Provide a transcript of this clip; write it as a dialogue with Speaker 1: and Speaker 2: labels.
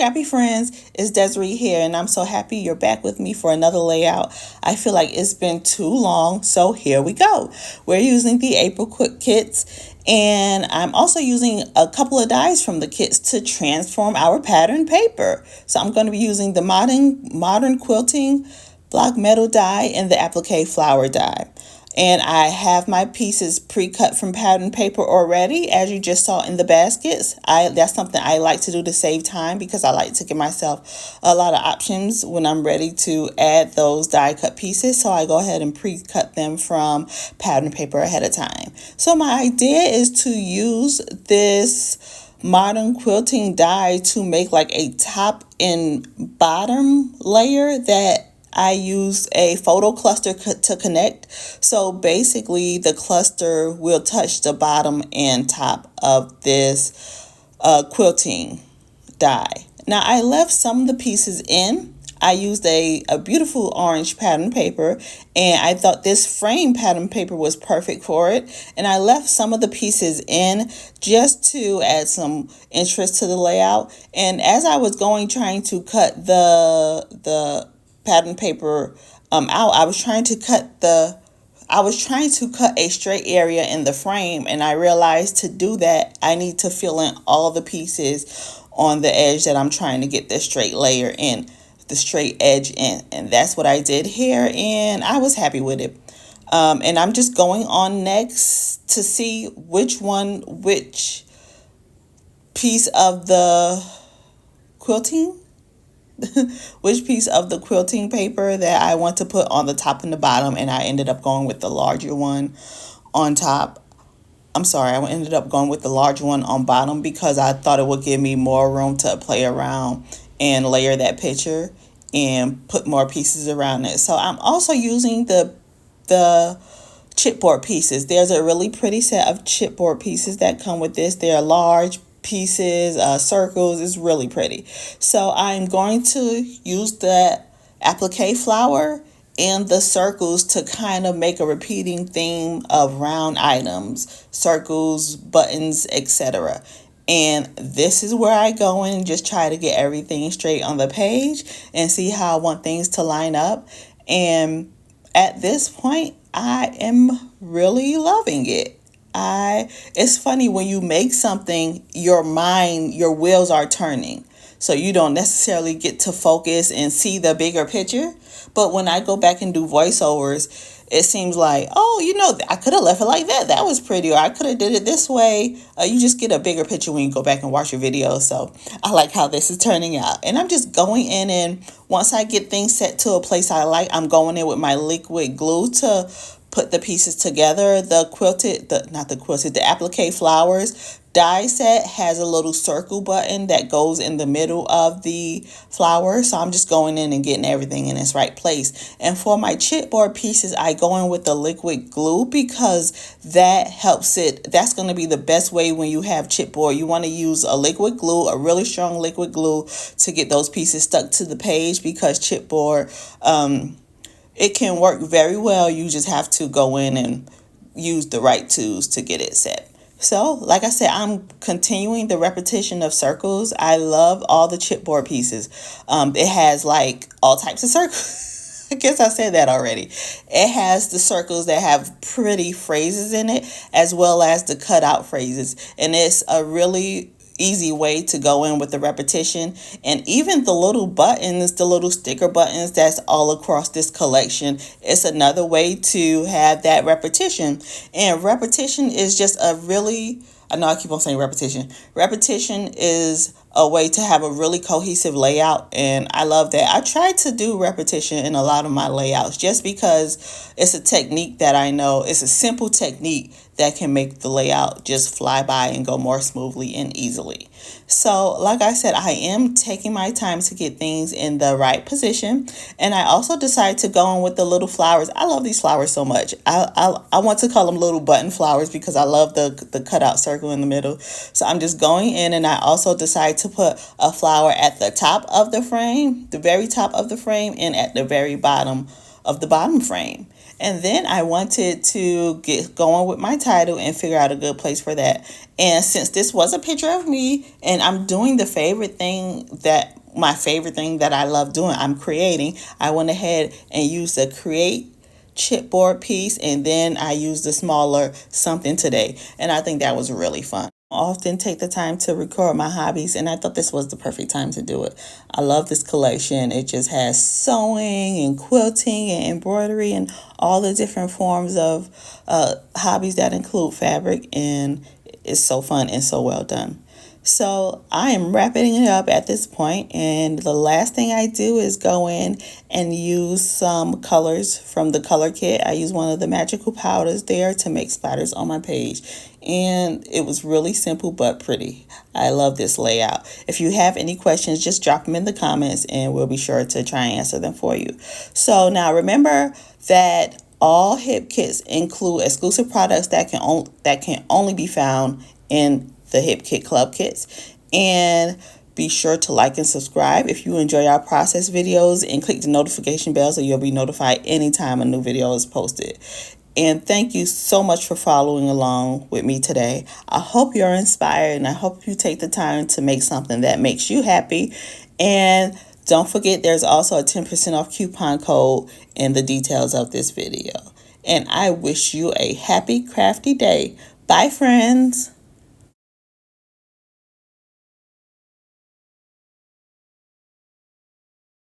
Speaker 1: Scrappy friends, it's Desiree here, and I'm so happy you're back with me for another layout. I feel like it's been too long, so here we go. We're using the April Quick kits, and I'm also using a couple of dies from the kits to transform our pattern paper. So I'm going to be using the modern quilting block metal die and the applique flower die. And I have my pieces pre-cut from pattern paper already, as you just saw in the baskets. That's something I like to do to save time, because I like to give myself a lot of options when I'm ready to add those die cut pieces. So I go ahead and pre-cut them from pattern paper ahead of time. So my idea is to use this modern quilting die to make like a top and bottom layer that I use a photo cluster to connect. So basically the cluster will touch the bottom and top of this quilting die. Now I left some of the pieces in. I used a beautiful orange pattern paper, and I thought this frame pattern paper was perfect for it. And I left some of the pieces in just to add some interest to the layout. And as I was trying to cut the pattern paper out, I was trying to cut a straight area in the frame, and I realized to do that I need to fill in all the pieces on the edge that I'm trying to get the straight layer in, the straight edge in, and that's what I did here, and I was happy with it. And I'm just going on next to see which piece of the quilting which piece of the quilting paper that I want to put on the top and the bottom, and I ended up going with the larger one on top. I ended up going with the larger one on bottom because I thought it would give me more room to play around and layer that picture and put more pieces around it. So I'm also using the chipboard pieces. There's a really pretty set of chipboard pieces that come with this. They're large pieces, circles. It's really pretty. So I'm going to use the applique flower and the circles to kind of make a repeating theme of round items, circles, buttons, etc. And this is where I go in and just try to get everything straight on the page and see how I want things to line up. And at this point, I am really loving it. It's funny when you make something, your wheels are turning. So you don't necessarily get to focus and see the bigger picture. But when I go back and do voiceovers, it seems like, I could have left it like that. That was pretty. Or I could have did it this way. You just get a bigger picture when you go back and watch your video. So I like how this is turning out. And I'm just going in, and once I get things set to a place I like, I'm going in with my liquid glue to put the pieces together. The applique flowers die set has a little circle button that goes in the middle of the flower. So I'm just going in and getting everything in its right place. And for my chipboard pieces, I go in with the liquid glue because that helps it. That's going to be the best way when you have chipboard. You want to use a liquid glue, a really strong liquid glue, to get those pieces stuck to the page, because chipboard, it can work very well. You just have to go in and use the right tools to get it set. So, like I said, I'm continuing the repetition of circles. I love all the chipboard pieces. It has like all types of circles. I guess I said that already. It has the circles that have pretty phrases in it, as well as the cutout phrases. And it's a really easy way to go in with the repetition. And even the little buttons, the little sticker buttons that's all across this collection, it's another way to have that repetition. And repetition is just I know I keep on saying repetition. Repetition is a way to have a really cohesive layout, and I love that. I try to do repetition in a lot of my layouts just because it's a technique that I know. It's a simple technique that can make the layout just fly by and go more smoothly and easily. So, like I said, I am taking my time to get things in the right position, and I also decided to go in with the little flowers. I love these flowers so much. I want to call them little button flowers because I love the cutout circle in the middle. So I'm just going in, and I also decided to put a flower at the top of the frame, the very top of the frame, and at the very bottom of the bottom frame. And then I wanted to get going with my title and figure out a good place for that. And since this was a picture of me and I'm doing my favorite thing that I love doing, I'm creating, I went ahead and used the create chipboard piece, and then I used the smaller something today. And I think that was really fun. I often take the time to record my hobbies, and I thought this was the perfect time to do it. I love this collection. It just has sewing and quilting and embroidery and all the different forms of hobbies that include fabric, and it's so fun and so well done. So I am wrapping it up at this point, and the last thing I do is go in and use some colors from the color kit. I use one of the magical powders there to make splatters on my page, and it was really simple but pretty. I love this layout. If you have any questions, just drop them in the comments and we'll be sure to try and answer them for you. So now remember that all hip kits include exclusive products that can only be found in the Hip Kit Club kits. And be sure to like and subscribe if you enjoy our process videos, and click the notification bell so you'll be notified anytime a new video is posted. And thank you so much for following along with me today. I hope you're inspired, and I hope you take the time to make something that makes you happy. And don't forget, there's also a 10% off coupon code in the details of this video. And I wish you a happy crafty day. Bye, friends.